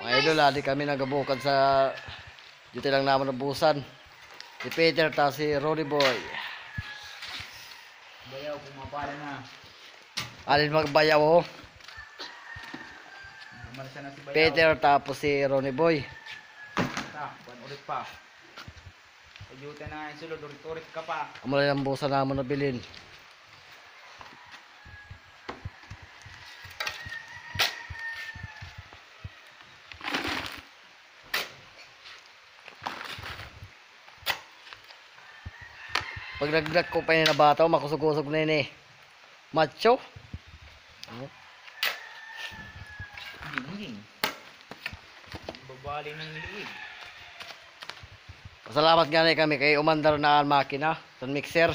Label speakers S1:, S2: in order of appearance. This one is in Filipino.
S1: Mga idol, di kami nagabukad sa dito lang naman nabusan. Si Peter ta si Ronnie Boy.
S2: Bayaw, pumapala na.
S1: Alin magbayaw oh.
S2: Umarsa na si Bayaw.
S1: Peter tapos si Ronnie Boy.
S2: Buwan ulit pa. Ayuta na yung sulod, ulit ka pa.
S1: Amala ng busan naman nabilin. Pag nagdag ko pa yun na bata, makusog-kusog na yun eh. Macho.
S2: Hindi. Babali ng liig.
S1: Pasalamat nga na kami kay umandar na ang makina, sa mixer.